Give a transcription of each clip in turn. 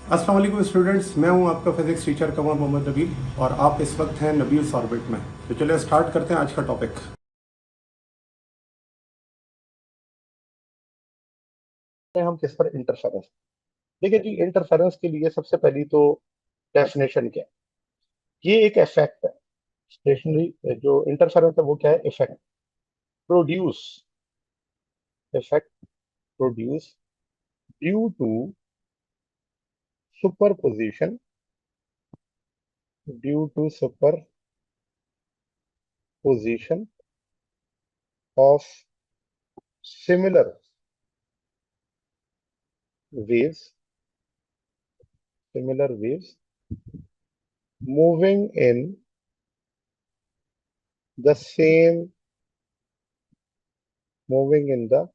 अस्सलाम वालेकुम स्टूडेंट्स, मैं हूं आपका फिजिक्स टीचर कमर मोहम्मद नबील और आप इस वक्त हैं नबील्स ऑर्बिट में। तो चलिए स्टार्ट करते हैं आज का टॉपिक। हम किस पर इंटरफेरेंस। देखिए जी, इंटरफेरेंस के लिए सबसे पहली तो डेफिनेशन क्या है। ये एक इफेक्ट है। स्टेशनरी जो इंटरफेरेंस है वो क्या है? Effect produce, effect produce due to superposition, due to superposition of similar waves, similar waves moving in the same, moving in the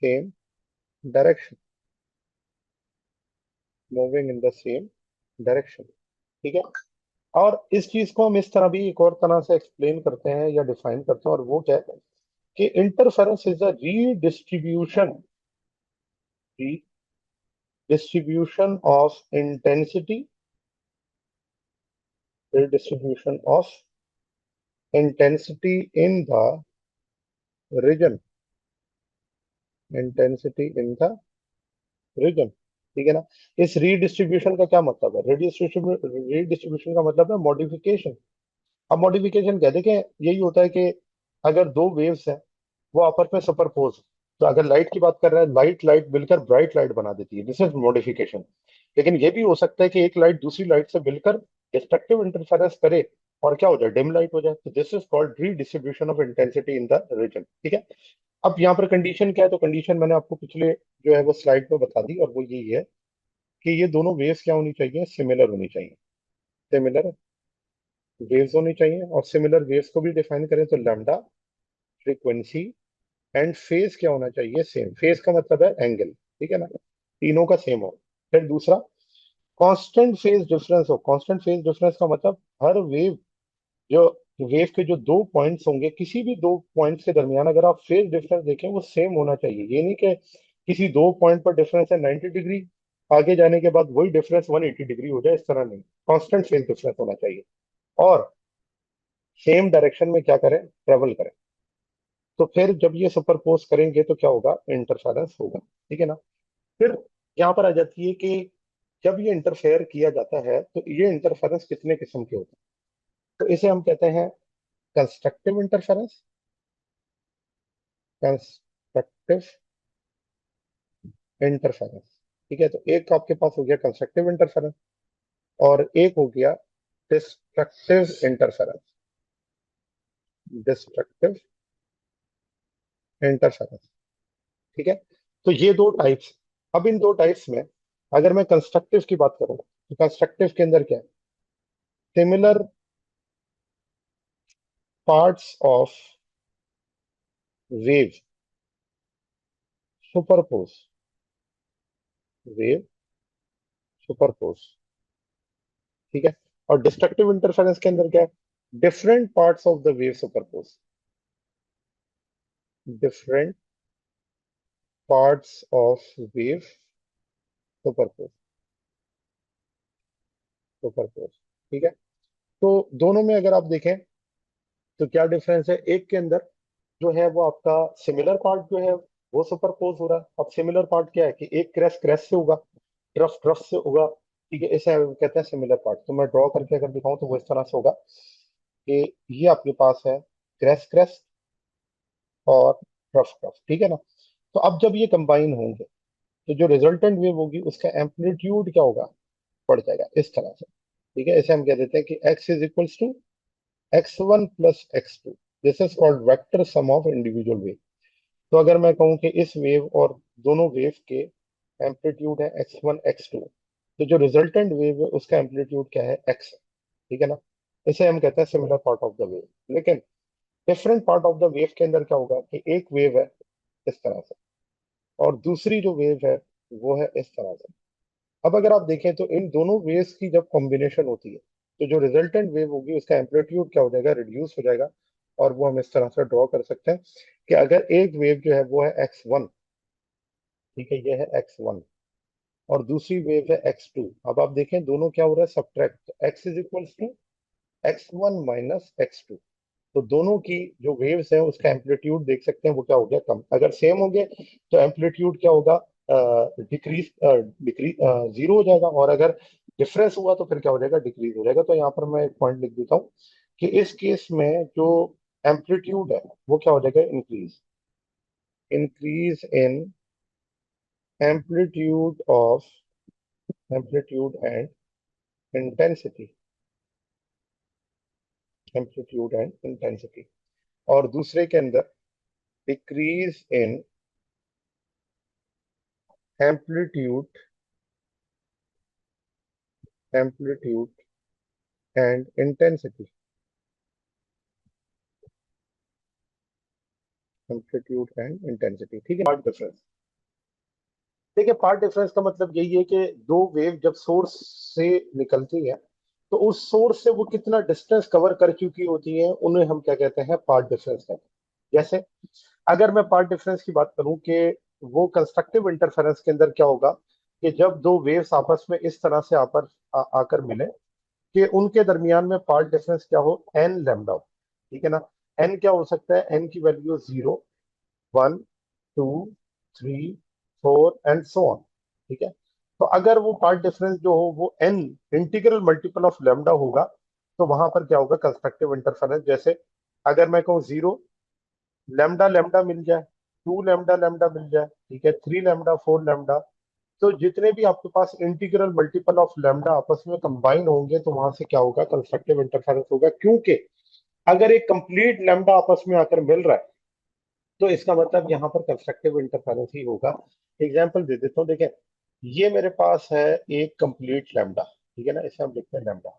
same direction, moving in the same direction. ठीक है। और इस चीज को हम इस तरह भी एक और तरह से एक्सप्लेन करते हैं या डिफाइन करते हैं, और वो क्या है कि interference is the redistribution of intensity, redistribution of intensity in the region, intensity in the region. ठीक है ना। इस रीडिस्ट्रीब्यूशन का क्या मतलब है? रीडिस्ट्रीब्यूशन का मतलब है मॉडिफिकेशन। अब मॉडिफिकेशन क्या है? देखें, यही होता है कि अगर दो वेव्स हैं वो आपस में सुपरपोज, तो अगर लाइट की बात कर रहे हैं, लाइट लाइट मिलकर ब्राइट लाइट बना देती है, दिस इज मॉडिफिकेशन। लेकिन ये भी हो सकता है कि एक लाइट दूसरी लाइट से मिलकर डिस्ट्रक्टिव इंटरफेरेंस करे और क्या हो जाए? डिम लाइट हो जाए। तो this is called redistribution of intensity in the region. ठीक है। अब यहाँ पर कंडीशन क्या है? तो कंडीशन मैंने आपको पिछले जो है वो स्लाइड में बता दी, और वो यही है कि ये दोनों वेव्स क्या होनी चाहिए? सिमिलर होनी चाहिए, सिमिलर वेव्स होनी चाहिए। और सिमिलर वेव्स को भी डिफाइन करें तो लैम्डा, फ्रीक्वेंसी एंड फेज क्या होना चाहिए? सेम। फेज का मतलब है एंगल। ठीक है ना। तीनों का सेम हो। फिर दूसरा, कांस्टेंट फेज डिफरेंस हो। कांस्टेंट फेज डिफरेंस का मतलब हर वेव, जो वेव के जो दो पॉइंट्स होंगे, किसी भी दो पॉइंट्स के दरमियान अगर आप फेज डिफरेंस देखें वो सेम होना चाहिए। ये नहीं कि किसी दो पॉइंट पर डिफरेंस है 90 डिग्री, आगे जाने के बाद वही डिफरेंस 180 डिग्री हो जाए, इस तरह नहीं। कांस्टेंट फेज डिफरेंस होना चाहिए। और सेम डायरेक्शन में क्या करें? ट्रेवल करें। तो फिर जब ये सुपरपोज करेंगे तो क्या होगा? इंटरफेरेंस होगा। ठीक है ना। फिर यहाँ पर आ जाती है कि जब ये इंटरफेयर किया जाता है तो ये इंटरफेरेंस कितने किस्म के होते हैं? तो इसे हम कहते हैं कंस्ट्रक्टिव इंटरफेरेंस, कंस्ट्रक्टिव इंटरफेरेंस। ठीक है। तो एक आपके पास हो गया कंस्ट्रक्टिव इंटरफेरेंस, और एक हो गया डिस्ट्रक्टिव इंटरफेरेंस, डिस्ट्रक्टिव इंटरफेरेंस। ठीक है। तो ये दो टाइप्स। अब इन दो टाइप्स में अगर मैं कंस्ट्रक्टिव की बात करूं तो कंस्ट्रक्टिव के अंदर क्या है? Similar parts of wave superpose, wave superpose. ठीक है। और डिस्ट्रक्टिव इंटरफेरेंस के अंदर क्या है? Different parts of the wave superpose, different parts of wave superpose, superpose. ठीक है। तो दोनों में अगर आप देखें तो क्या डिफरेंस है? एक के अंदर जो है वो आपका सिमिलर पार्ट जो है वो सुपरपोज हो रहा है। अब सिमिलर पार्ट क्या है कि एक क्रैश क्रैश से होगा, ट्रफ ट्रफ से होगा। ठीक है। इसे हम कहते हैं सिमिलर पार्ट। तो मैं ड्रॉ करके अगर दिखाऊं तो वो इस तरह से होगा कि ये आपके पास है क्रैश क्रैश और ट्रफ ट्रफ। ठीक है ना। तो अब जब ये कंबाइन होंगे तो जो रिजल्टेंट वेव होगी उसका एम्पलीट्यूड क्या होगा? बढ़ जाएगा इस तरह से। ठीक है। इसे हम कह देते हैं कि x is equals to x1 plus x2। This is called vector sum of individual wave. तो अगर मैं कहूँ कि इस वेव और दोनों वेव के एम्पलीट्यूड है x1 x2, तो जो रिजल्टेंट वेव है उसका एम्पलीट्यूड क्या है? x। ठीक है ना। इसे हम कहते हैं similar part of the wave. लेकिन different part of the wave के अंदर क्या होगा कि एक वेव है इस तरह से और दूसरी जो वेव है वो है इस तरह से। अब अगर आप देखें तो इन दोनों वेव्स की जब कॉम्बिनेशन होती है तो जो रिजल्टेंट वेव होगी उसका एम्पलीट्यूड क्या हो जाएगा? रिड्यूस हो जाएगा। और वो हम इस तरह से ड्रॉ कर सकते हैं कि अगर एक वेव जो है वो है x1, ठीक है, ये है x1, और दूसरी वेव है x2। अब आप देखें दोनों क्या हो रहा है, subtract, x is equals to x1 minus x2। तो दोनों की जो वेव्स है उसका एम्पलीट्यूड देख सकते हैं वो क्या हो गया, कम। अगर सेम हो गए तो एम्पलीट्यूड क्या होगा, डिक्रीज डिक्रीज जीरो हो जाएगा, और अगर डिफरेंस हुआ तो फिर क्या हो जाएगा, डिक्रीज हो जाएगा। तो यहाँ पर मैं एक पॉइंट लिख देता हूँ कि इस केस में जो एम्पलीट्यूड है वो क्या हो जाएगा, increase, increase in amplitude of, amplitude and intensity, amplitude and intensity. और दूसरे के अंदर decrease in amplitude, amplitude and intensity, amplitude and intensity, ठीक है। पार्ट डिफरेंस, देखिए पार्ट डिफरेंस का मतलब यही है कि दो वेव जब सोर्स से निकलती है तो उस सोर्स से वो कितना डिस्टेंस कवर कर चुकी होती है, उन्हें हम क्या कहते हैं, पार्ट डिफरेंस कहते हैं। जैसे अगर मैं पार्ट डिफरेंस की बात करूं कि वो कंस्ट्रक्टिव इंटरफेरेंस के अंदर क्या होगा कि जब दो वेव्स आपस में इस तरह से आकर मिले कि उनके दरमियान में पार्ट डिफरेंस क्या हो, एन लैम्डा हो, ठीक है ना। एन क्या हो सकता है, एन की वैल्यू 0, 1, 2, 3, 4 एंड सो ऑन, ठीक है। तो अगर वो पार्ट डिफरेंस जो हो वो an integral multiple of lambda होगा तो वहां पर क्या होगा, कंस्ट्रक्टिव इंटरफेरेंस। जैसे अगर मैं कहूँ 0 लैम्डा लैम्डा मिल जाए, 2 लैम्डा लैम्डा मिल जाए, ठीक है, 3 लैम्डा 4 लैम्डा, तो जितने भी आपके पास इंटीग्रल मल्टीपल ऑफ लैम्डा आपस में कंबाइन होंगे तो वहां से क्या होगा, कंस्ट्रक्टिव इंटरफेरेंस होगा। क्योंकि अगर एक कंप्लीट लैम्डा आपस में आकर मिल रहा है तो इसका मतलब यहाँ पर कंस्ट्रक्टिव इंटरफेरेंस ही होगा। एग्जाम्पल दे देता हूँ, देखें ये मेरे पास है एक कंप्लीट लैम्डा, ठीक है ना, इसे हम लिखते हैं लैम्डा।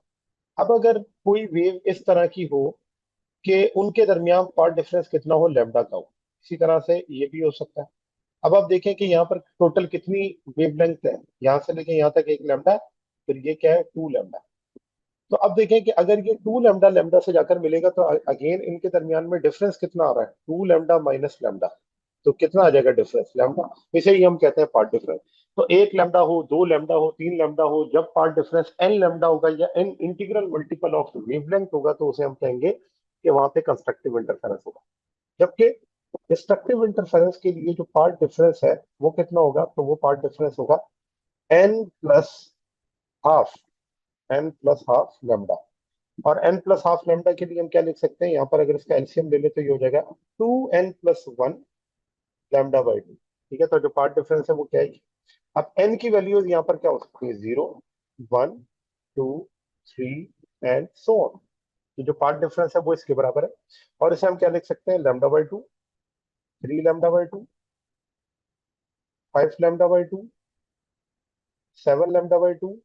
अब अगर कोई वेव इस तरह की हो कि उनके दरमियान पार्ट डिफरेंस कितना हो, लैम्डा का हो, इसी तरह से ये भी हो सकता है। अब आप देखें कि यहाँ पर टोटल कितनी वेवलेंथ है, यहाँ से लेके यहाँ तक 1 लैम्डा, फिर ये क्या है, 2 लैम्डा। तो अब देखें कि अगर ये 2 लैम्डा लैम्डा से जाकर मिलेगा तो अगेन इनके दरमियान में डिफरेंस कितना आ रहा है, 2 लैम्डा माइनस लैम्डा। तो कितना आ जाएगा डिफरेंस, लैम्डा। इसे ही हम कहते हैं पार्ट डिफरेंस। तो 1 लैम्डा हो, 2 लैम्डा हो, 3 लैम्डा हो, जब पार्ट डिफरेंस एन लैम्डा होगा या an integral multiple of wavelength होगा तो उसे हम कहेंगे कि वहां पे कंस्ट्रक्टिव इंटरफेरेंस होगा। जबकि डिस्ट्रक्टिव इंटरफेरेंस के लिए जो पार्ट डिफरेंस है वो कितना होगा, तो वो पार्ट डिफरेंस होगा n plus half, n plus half lambda. और एन प्लस हाफ लैम्डा के लिए हम क्या लिख सकते हैं, यहाँ पर अगर इसका एलसीएम ले ले तो ये हो जाएगा 2n+1 लैम्डा बाई 2, ठीक है। तो जो पार्ट डिफरेंस है वो क्या है, अब एन की वैल्यूज यहाँ पर क्या हो सकती है, 0, 1, 2, 3 एंड सो ऑन। तो जो पार्ट डिफरेंस है वो इसके बराबर है। और इसे हम क्या लिख सकते हैं, λ/2, 3 λ/2, 5 λ/2, 7 λ/2।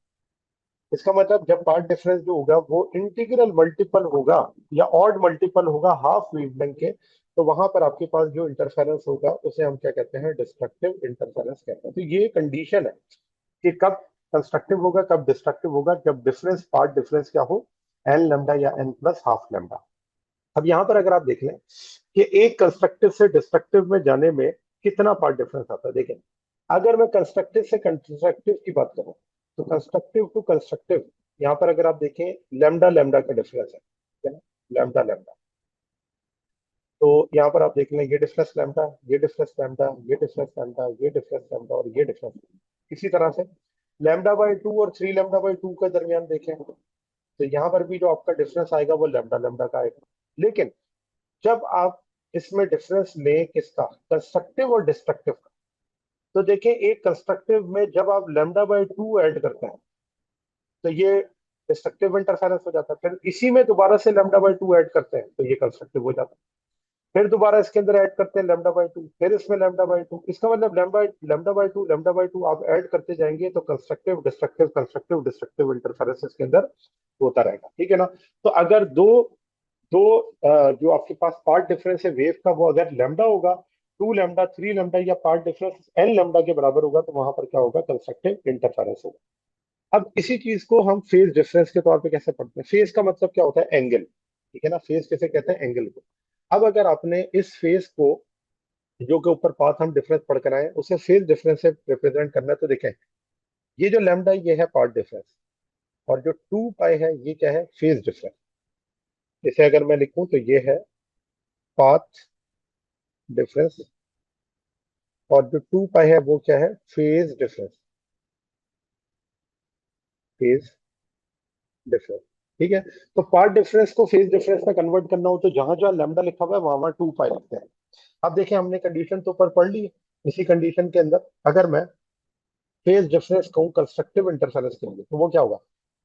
इसका मतलब जब पार्ट डिफरेंस जो होगा वो इंटीग्रल मल्टीपल होगा या ऑड मल्टीपल होगा हाफ वेवलेंथ के, तो वहां पर आपके पास जो इंटरफेरेंस होगा उसे हम क्या कहते हैं, डिस्ट्रक्टिव इंटरफेरेंस कहते हैं। तो ये कंडीशन है कि कब कंस्ट्रक्टिव होगा कब डिस्ट्रक्टिव होगा, जब डिफरेंस पार्ट डिफरेंस क्या हो, एन लैम्डा या एन प्लस हाफ लैम्डा। अब यहाँ पर अगर आप देख लें कि एक कंस्ट्रक्टिव से डिस्ट्रक्टिव में जाने में कितना पार्ट डिफरेंस आता है, देखें अगर मैं कंस्ट्रक्टिव से कंस्ट्रक्टिव की बात करूं तो कंस्ट्रक्टिव टू कंस्ट्रक्टिव यहाँ पर अगर आप देखें लैम्डा लैम्डा का डिफरेंस है, ठीक है ना, लैम्डा लैम्डा। तो यहाँ पर आप देख लें ये डिफरेंस लैम्डा, ये डिफरेंस लैम्डा, ये डिफरेंस लैम्डा, ये डिफरेंस लैम्डा और ये डिफरेंस। इसी तरह से λ/2 और 3 λ/2 के दरमियान देखें तो यहाँ पर भी जो आपका डिफरेंस आएगा वो लैम्डा लैम्डा का आएगा। लेकिन जब आप इसमें डिफरेंस लें किसका, कंस्ट्रक्टिव और डिस्ट्रक्टिव का, तो देखें एक कंस्ट्रक्टिव में जब आप λ/2 ऐड करते हैं तो ये डिस्ट्रक्टिव इंटरफेरेंस हो जाता है। फिर इसी में दोबारा से λ/2 ऐड करते हैं तो ये कंस्ट्रक्टिव हो जाता है। फिर दोबारा इसके अंदर ऐड करते हैं λ/2, फिर इसमें λ/2। इसका मतलब λ/2 आप ऐड करते जाएंगे तो constructive destructive constructive destructive interference इसके अंदर होता रहेगा, ठीक है ना। तो अगर दो दो जो आपके पास पार्ट डिफरेंस है वेव का वो अगर लैम्डा होगा, 2 लैम्डा 3 लैम्डा या पार्ट डिफरेंस एन लैम्डा के बराबर होगा तो वहां पर क्या होगा, कंस्ट्रक्टिव इंटरफेरेंस होगा। अब इसी चीज को हम फेज डिफरेंस के तौर पे कैसे पढ़ते हैं, फेज का मतलब क्या होता है, एंगल, ठीक है ना, फेज कैसे कहते हैं, एंगल को। अब अगर आपने इस फेज को जो के ऊपर पाथ हम डिफरेंस पढ़ कर आए उसे फेज डिफरेंस से रिप्रेजेंट करना है तो देखें ये जो लैम्डा ये है पाथ डिफरेंस, और जो 2 पाई है ये क्या है, फेज डिफरेंस। इसे अगर मैं लिखूं तो ये है पाथ डिफरेंस, और जो 2 पाई है वो क्या है, फेज डिफरेंस। फेज डिफरेंस, ठीक है। तो पार्ट डिफरेंस को फेज डिफरेंस में कन्वर्ट करना हो तो जहां जहां लैम्डा लिखा हुआ है वहां वहां 2 पाई लिखते हैं। अब देखिए हमने कंडीशन तो ऊपर पढ़ ली है। इसी कंडीशन के अंदर अगर मैं फेज डिफरेंस कहूँ कंस्ट्रक्टिव इंटरफेरेंस के लिए तो वो क्या होगा,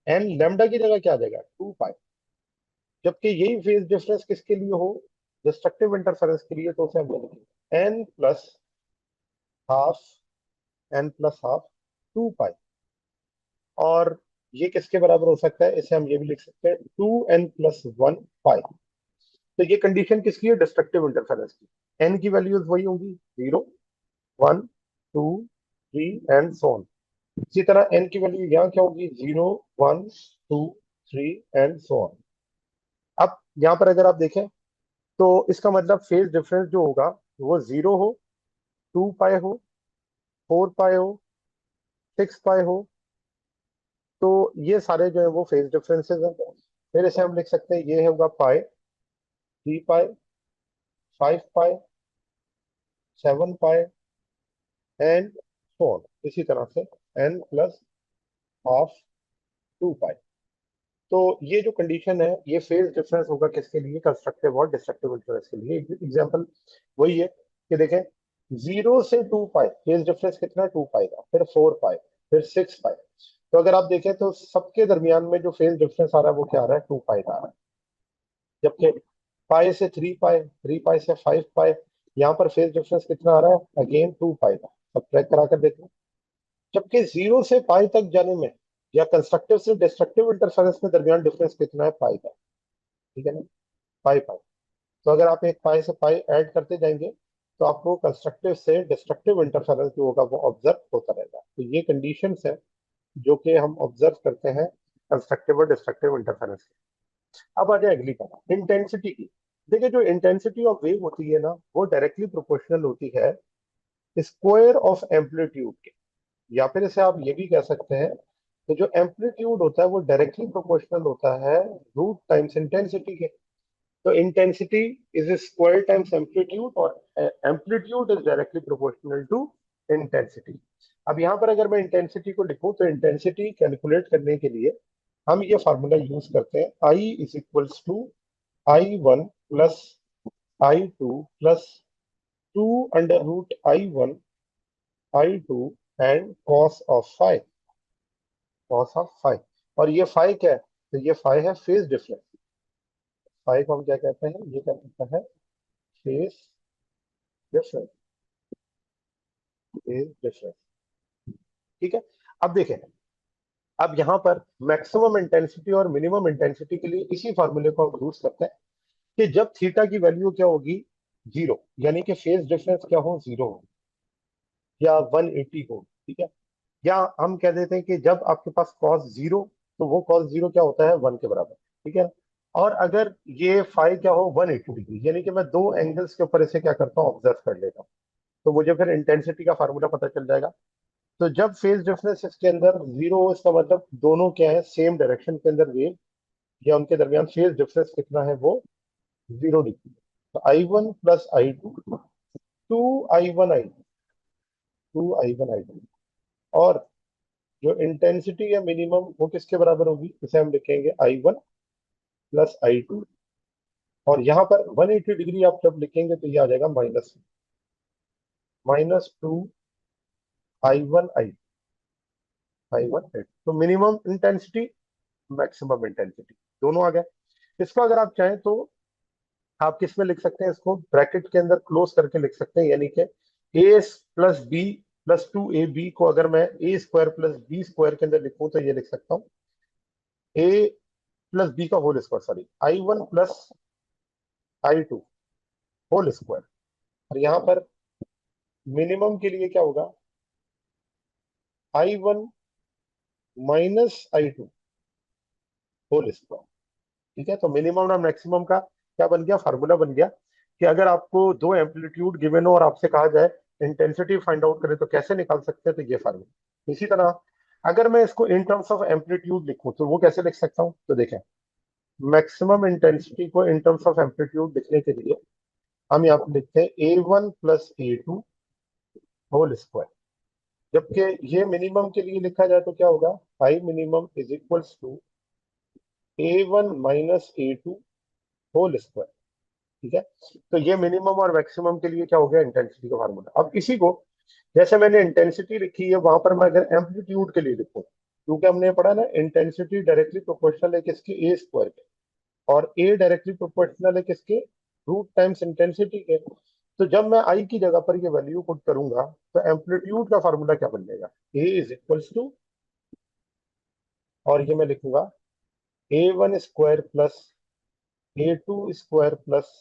एन लैम्डा की जगह क्या आ जाएगा, 2 पाई। जबकि यही फेज डिफरेंस किसके लिए हो, डिस्ट्रक्टिव इंटरफेरेंस के लिए, तो उसे हम लिखेंगे n plus half, n plus half 2 pi. और ये किसके बराबर हो सकता है, इसे हम ये भी लिख सकते हैं 2n+1 पाई। तो ये कंडीशन किसकी है, डिस्ट्रक्टिव इंटरफेरेंस की। एन की वैल्यूज वही होंगी 0, 1, 2, 3 एंड सो ऑन। इसी तरह एन की वैल्यू यहाँ क्या होगी, 0, 1, 2, 3 एंड सो ऑन। अब यहाँ पर अगर आप देखें तो इसका मतलब फेज डिफरेंस जो होगा वो 0 हो, 2 पाई हो, 4 पाई हो, 6 पाई हो। तो ये सारे जो है वो फेज डिफरेंसेस हैं। फिर इसे हम लिख सकते हैं, ये होगा पाई, 3 पाई, 5 पाई, 7 पाई एंड सो ऑन। इसी तरह से n+हाफ 2 पाई। तो ये जो कंडीशन है ये फेज डिफरेंस होगा किसके लिए, कंस्ट्रक्टिव और डिस्ट्रक्टिव इंटरफेरेंस के लिए। एग्जांपल वही है कि देखें 0 से 2 पाई फेज डिफरेंस कितना है, 2 पाई का, फिर 4 पाई, फिर 6 पाई। तो अगर आप देखें तो सबके दरमियान में जो फेज डिफरेंस आ रहा है वो क्या आ रहा है, 2 पाई का आ रहा है। जबकि पाई से 3 पाई, 3 पाई से 5 पाई, यहाँ पर फेज डिफरेंस कितना आ रहा है, अगेन 2 पाई का। अब ट्रैक करा कर देखें। जबकि 0 से पाई तक जाने में या कंस्ट्रक्टिव से डिस्ट्रक्टिव इंटरफेरेंस में दरमियान डिफरेंस कितना है, पाई का। ठीक है ना, पाई पाई। तो अगर आप एक पाई से पाई ऐड करते जाएंगे तो आपको कंस्ट्रक्टिव से डिस्ट्रक्टिव इंटरफेरेंस जो होगा वो ऑब्जर्व होता रहेगा। तो ये कंडीशंस है जो कि हम ऑब्जर्व करते हैं कंस्ट्रक्टिव और डिस्ट्रक्टिव इंटरफेरेंस के। अब आ जाए अगली बात, इंटेंसिटी की। देखिए जो इंटेंसिटी ऑफ वेव होती है ना वो डायरेक्टली प्रोपोर्शनल होती है स्क्वायर ऑफ एम्पलीट्यूड के। या फिर इसे आप ये भी कह सकते हैं, तो जो एम्पलीट्यूड होता है वो डायरेक्टली प्रोपोर्शनल होता है रूट टाइम्स इंटेंसिटी के। तो intensity is square times amplitude, और amplitude is directly proportional to intensity. अब यहाँ पर अगर मैं इंटेंसिटी को लिखूं तो इंटेंसिटी कैलकुलेट करने के लिए हम ये फार्मूला यूज करते हैं, I is equals to I1 + I2 + 2 under root I1 I2 and cos of five. और ये फाइव क्या है, तो ये फाइव है फेज डिफरेंस। फाइव को हम क्या कहते हैं, ये क्या कहता है, फेज डिफरेंस। फेज डिफरेंस, ठीक है। अब देखें, अब यहाँ पर मैक्सिमम इंटेंसिटी और मिनिमम इंटेंसिटी के लिए इसी फॉर्मूले को हम यूज करते हैं कि जब थीटा की वैल्यू क्या होगी, 0, यानी कि फेज डिफरेंस क्या हो, 0 हो या 180 हो, ठीक है। या हम कह देते हैं कि जब आपके पास cos 0, तो वो cos 0 क्या होता है, 1 के बराबर, ठीक है। और अगर ये फाइव क्या हो, 180 डिग्री, यानी कि मैं दो एंगल्स के ऊपर इसे क्या करता हूँ, ऑब्जर्व कर लेता हूँ, तो मुझे फिर इंटेंसिटी का फार्मूला पता चल जाएगा। तो जब फेज डिफरेंस इसके अंदर 0 हो, इसका मतलब दोनों क्या है, सेम डायरेक्शन के अंदर वेव, या उनके दरमियान फेज डिफरेंस कितना है, वो 0 डिग्री। तो I1 + I2, 2I1 I2, और जो इंटेंसिटी है मिनिमम वो किसके बराबर होगी, इसे हम लिखेंगे I1 + I2। और यहाँ पर 180 डिग्री आप जब लिखेंगे तो ये आ जाएगा -2I1 I2। तो मिनिमम इंटेंसिटी, मैक्सिमम इंटेंसिटी दोनों आ गए। इसको अगर आप चाहें तो आप किस में लिख सकते हैं, इसको ब्रैकेट के अंदर क्लोज करके लिख सकते हैं, यानी कि A + B + 2AB को अगर मैं A² + B² के अंदर लिखूं तो ये लिख सकता हूँ A + B का whole square, sorry I1 + I2 whole square. और यहाँ पर मिनिमम के लिए क्या होगा, I1 - I2 होल स्क्वायर, ठीक है। तो मिनिमम और मैक्सिमम का क्या बन गया, फार्मूला बन गया कि अगर आपको दो एम्पलीट्यूड गिवन हो और आपसे कहा जाए इंटेंसिटी फाइंड आउट करें तो कैसे निकाल सकते हैं, तो ये फार्मूला। इसी तरह अगर मैं इसको इन टर्म्स ऑफ एम्पलीट्यूड लिखूं तो वो कैसे लिख सकता हूं? तो देखें, मैक्सिमम इंटेंसिटी को इन टर्म्स ऑफ एम्पलीट्यूड लिखने के लिए हम यहाँ पे लिखते हैं A1 plus A2 whole square. जबकि ये मिनिमम के लिए लिखा जाए तो क्या होगा? High minimum is equals to A1 minus A2 whole square. ठीक है, तो ये मिनिमम और मैक्सिमम के लिए क्या हो गया? इंटेंसिटी का फार्मूला। अब इसी को जैसे मैंने इंटेंसिटी लिखी है, वहां पर मैं अगर एम्पलीट्यूड के लिए लिखूं, क्योंकि हमने पढ़ा ना इंटेंसिटी डायरेक्टली प्रोपोर्शनल है किसके? ए स्क्वायर के, और ए डायरेक्टली प्रोपोर्शनल है किसके? रूट टाइम्स इंटेंसिटी के। तो जब मैं आई की जगह पर ये वैल्यू पुट करूंगा तो एम्पलीट्यूड का फार्मूला क्या बन जाएगा? ए इज इक्वल्स टू, और ये मैं लिखूंगा A1 square plus A2 square plus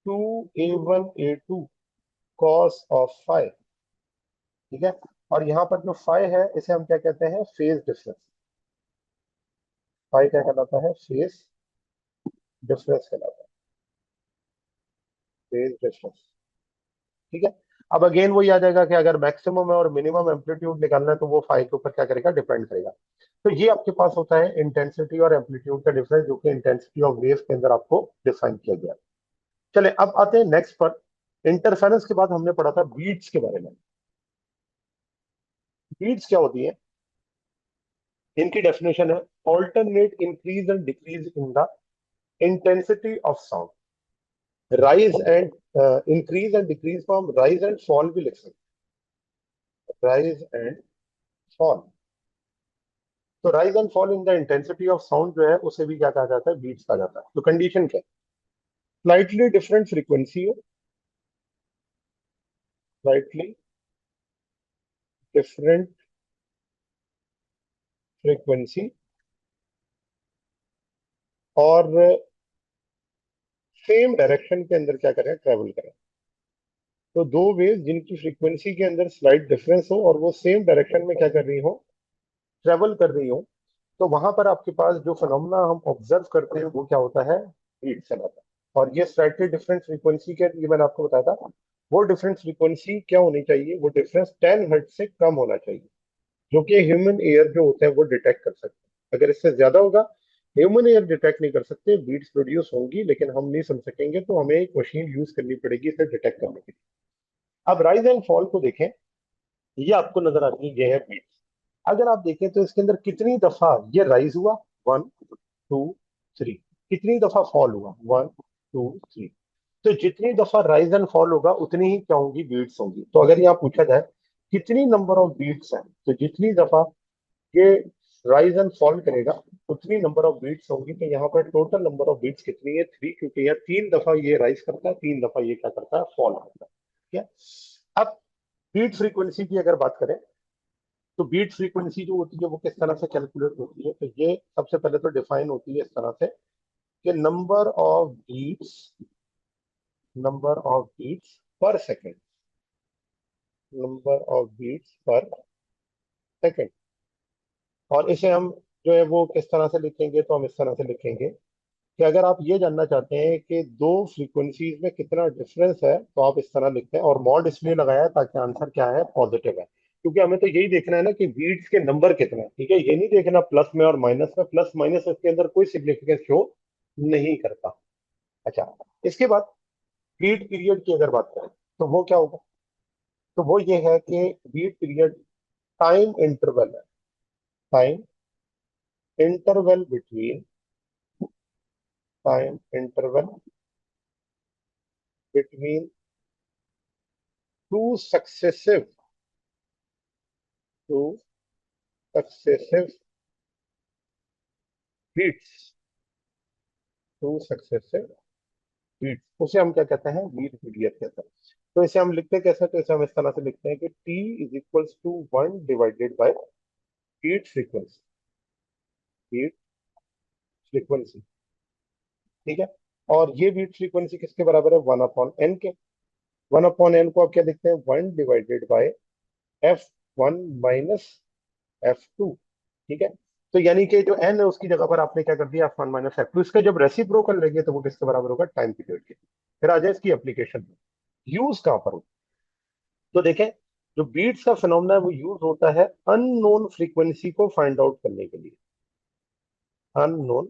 2A1 A2 cos of five. ठीक है, और यहाँ पर जो फाइव है इसे हम क्या कहते हैं? Phase difference. फाइव क्या कहलाता है? फेज डिफरेंस कहलाता है, फेज डिफरेंस। ठीक है, अब अगेन वही आ जाएगा कि अगर मैक्सिमम और मिनिमम एम्पलीट्यूड निकालना है तो वो फाइव के ऊपर क्या करेगा? डिपेंड करेगा। तो ये आपके पास होता है इंटेंसिटी और एम्पलीट्यूड का डिफरेंस, जो कि इंटेंसिटी ऑफ वेव के अंदर आपको डिफाइन किया गया। चले अब आते हैं नेक्स्ट पर। इंटरफेरेंस के बाद हमने पढ़ा था बीट्स के बारे में। बीट्स क्या होती है? इनकी डेफिनेशन है alternate increase and decrease in the intensity of sound. Rise and increase and decrease को हम राइज एंड फॉल भी लिख सकते हैं, राइज एंड फॉल। तो rise and fall in the intensity of sound जो है उसे भी क्या कहा जाता है? बीट्स कहा जाता है। तो कंडीशन क्या है? स्लाइटली डिफरेंट फ्रीक्वेंसी हो, स्लाइटली डिफरेंट फ्रीक्वेंसी, और सेम डायरेक्शन के अंदर क्या करें? ट्रेवल करें। तो दो वेव जिनकी फ्रीक्वेंसी के अंदर स्लाइट डिफरेंस हो और वो सेम डायरेक्शन में क्या कर रही हो? ट्रेवल कर रही हो, तो वहां पर आपके पास जो फिनोमेना हम ऑब्जर्व करते हैं वो क्या होता है? बीट कहलाता है। और ये स्लाइटली डिफरेंट फ्रीक्वेंसी के, ये मैंने आपको बताया था, वो डिफरेंस फ्रीक्वेंसी क्या होनी चाहिए? वो डिफरेंस 10 हर्ट्ज से कम होना चाहिए, जो कि ह्यूमन एयर जो होते हैं वो डिटेक्ट कर सकते हैं। अगर इससे ज्यादा होगा, ह्यूमन एयर डिटेक्ट नहीं कर सकते, बीट्स प्रोड्यूस होंगी लेकिन हम नहीं सुन सकेंगे, तो हमें एक मशीन यूज करनी पड़ेगी इसे डिटेक्ट करने के लिए। अब राइज एंड फॉल को देखें, ये आपको नजर आती है, ये है बीट्स। अगर आप देखें तो इसके अंदर कितनी दफा ये राइज हुआ? 1 2 3। कितनी दफा फॉल हुआ? 1 2 3। तो जितनी दफा राइज एंड फॉल होगा उतनी ही क्या होंगी? बीट्स होंगी। तो अगर यहाँ पूछा जाए कितनी नंबर ऑफ बीट्स हैं, तो जितनी दफा ये राइज एंड फॉल करेगा उतनी नंबर ऑफ बीट्स होंगी। तो यहाँ पर टोटल नंबर ऑफ बीट्स कितनी है? 3, क्योंकि यहाँ 3 दफा ये राइज करता है, 3 दफा ये क्या करता है? फॉल करता है। ठीक है, अब बीट फ्रीक्वेंसी की अगर बात करें तो बीट फ्रीक्वेंसी जो होती है वो किस तरह से कैलकुलेट होती है? तो ये सबसे पहले तो डिफाइन होती है इस तरह से कि नंबर ऑफ बीट्स पर सेकेंड, नंबर ऑफ बीट्स पर सेकेंड। और इसे हम जो है वो किस तरह से लिखेंगे? तो हम इस तरह से लिखेंगे कि अगर आप ये जानना चाहते हैं कि दो फ्रीक्वेंसीज में कितना डिफरेंस है तो आप इस तरह लिखते हैं, और मॉड इसलिए लगाया है ताकि आंसर क्या है? पॉजिटिव है। क्योंकि हमें तो यही देखना है ना कि बीट्स के नंबर कितने हैं। ठीक है, ये नहीं देखना प्लस में और माइनस में। प्लस माइनस इसके अंदर कोई सिग्निफिकेंस शो नहीं करता। अच्छा, इसके बाद बीट पीरियड की अगर बात करें तो वो क्या होगा? तो वो ये है कि बीट पीरियड टाइम इंटरवल है, time interval between, time interval between two successive two successive beats, two successive beats, उसे हम क्या कहते हैं? बीट पीरियड कहते हैं। तो इसे हम लिखते कैसे? तो इसे हम इस तरह से लिखते हैं कि T is equals to 1 divided by beat frequency, beat frequency. ठीक है, और ये बीट फ्रीक्वेंसी किसके बराबर है? 1/n के। 1/n को आप क्या लिखते हैं? 1 divided bye f1 minus f2। ठीक है, तो यानी कि जो n है उसकी जगह पर आपने क्या कर दिया? f1 minus f2। इसका जब रेसिप्रोकल लेंगे तो वो किसके बराबर होगा? टाइम पीरियड के। फिर आ जाए इसकी एप्लीकेशन, यूज कहां पर हो? तो देखें, जो बीट्स का फिनोमेना है वो यूज होता है अननोन फ्रीक्वेंसी को फाइंड आउट करने के लिए। अननोन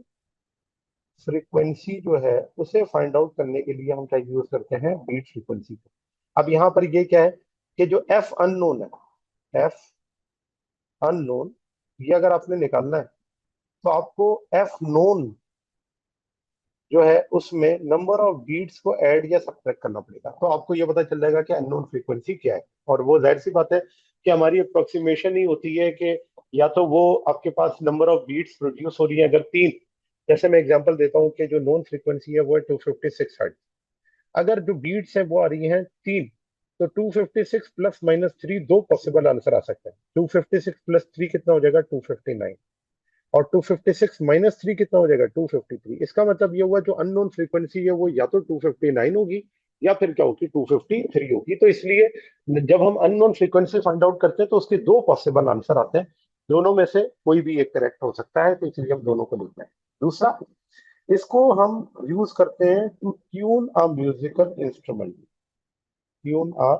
फ्रीक्वेंसी जो है उसे फाइंड आउट करने के लिए हम क्या यूज करते हैं, बीट फ्रीक्वेंसी को। अब यहाँ पर ये क्या है कि जो एफ अननोन है, एफ अननोन, ये अगर आपने निकालना है तो आपको एफ नोन जो है उसमें नंबर ऑफ बीट्स को ऐड या सब्ट्रैक्ट करना पड़ेगा, तो आपको ये पता चल जाएगा कि अननोन फ्रीक्वेंसी क्या है। और वो जाहिर सी बात है कि हमारी अप्रोक्सीमेशन ही होती है कि या तो वो आपके पास नंबर ऑफ बीट्स प्रोड्यूस हो रही है, अगर तीन, जैसे मैं एग्जांपल देता हूँ कि जो नोन फ्रीक्वेंसी है वो है 256 हर्ट्ज, अगर जो बीट्स है वो आ रही हैं तीन, तो 256 प्लस माइनस थ्री, दो पॉसिबल आंसर आ सकते हैं। 256 प्लस थ्री कितना हो जाएगा, 259, और 256 माइनस थ्री कितना हो जाएगा, 253। इसका मतलब ये हुआ जो अननोन फ्रीक्वेंसी है वो या तो 259 होगी या फिर क्या होगी, 253 होगी। तो इसलिए जब हम अननोन फ्रीक्वेंसी फाइंड आउट करते हैं तो उसके दो पॉसिबल आंसर आते हैं, दोनों में से कोई भी एक करेक्ट हो सकता है, तो इसलिए हम दोनों को लिखते हैं। दूसरा, इसको हम यूज करते हैं to tune a musical instrument, tune a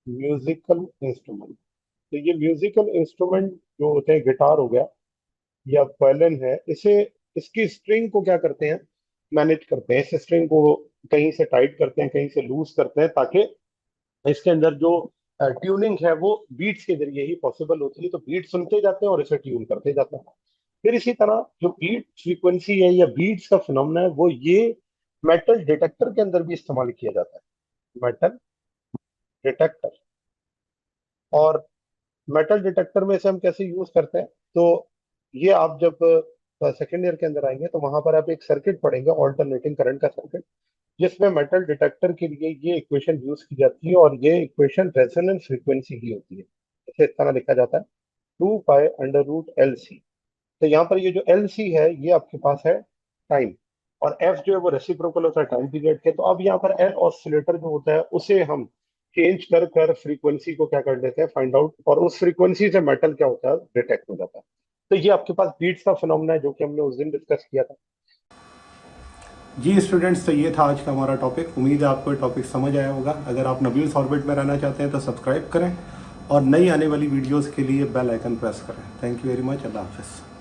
musical instrument. तो ये म्यूजिकल इंस्ट्रूमेंट जो होते हैं, गिटार हो गया या वायलिन है, इसे, इसकी स्ट्रिंग को क्या करते हैं, मैनेज करते हैं। इस स्ट्रिंग को कहीं से टाइट करते हैं, कहीं से लूज करते हैं, ताकि इसके अंदर जो ट्यूनिंग है वो बीट्स के जरिए ही पॉसिबल होती है। तो बीट सुनते जाते हैं और इसे ट्यून करते जाते हैं। फिर इसी तरह जो बीट फ्रीक्वेंसी है या बीट्स का फिनोमेना है वो ये मेटल डिटेक्टर के अंदर भी इस्तेमाल किया जाता है, मेटल डिटेक्टर। और मेटल डिटेक्टर में से हम कैसे यूज करते हैं, तो ये आप जब सेकेंड ईयर के अंदर आएंगे तो वहां पर आप एक सर्किट पढ़ेंगे, ऑल्टरनेटिंग करंट का सर्किट, जिसमें मेटल डिटेक्टर के लिए ये इक्वेशन यूज की जाती है, और ये इक्वेशन रेजोनेंस फ्रीक्वेंसी की होती है। इसे इस तरह लिखा जाता है, 2 pi under root L C. तो यहाँ पर ये जो एल सी है ये आपके पास है टाइम, और एफ जो है वो रेसिप्रोकल होता है टाइम पीरियड के। तो अब यहाँ पर एल ऑसिलेटर जो होता है उसे हम चेंज कर कर फ्रीक्वेंसी को क्या कर लेते हैं, फाइंड आउट, और उस फ्रीक्वेंसी से मेटल क्या होता है, डिटेक्ट हो जाता है। तो ये आपके पास बीट्स का फिनोमेना है जो कि हमने उस दिन डिस्कस किया था। जी स्टूडेंट्स, तो ये था आज का हमारा टॉपिक। उम्मीद है आपको टॉपिक समझ आया होगा। अगर आप नबील्स ऑर्बिट में रहना चाहते हैं तो सब्सक्राइब करें और नई आने वाली वीडियोस के लिए बेल आइकन प्रेस करें। Thank you very much. अल्लाह हाफिज़।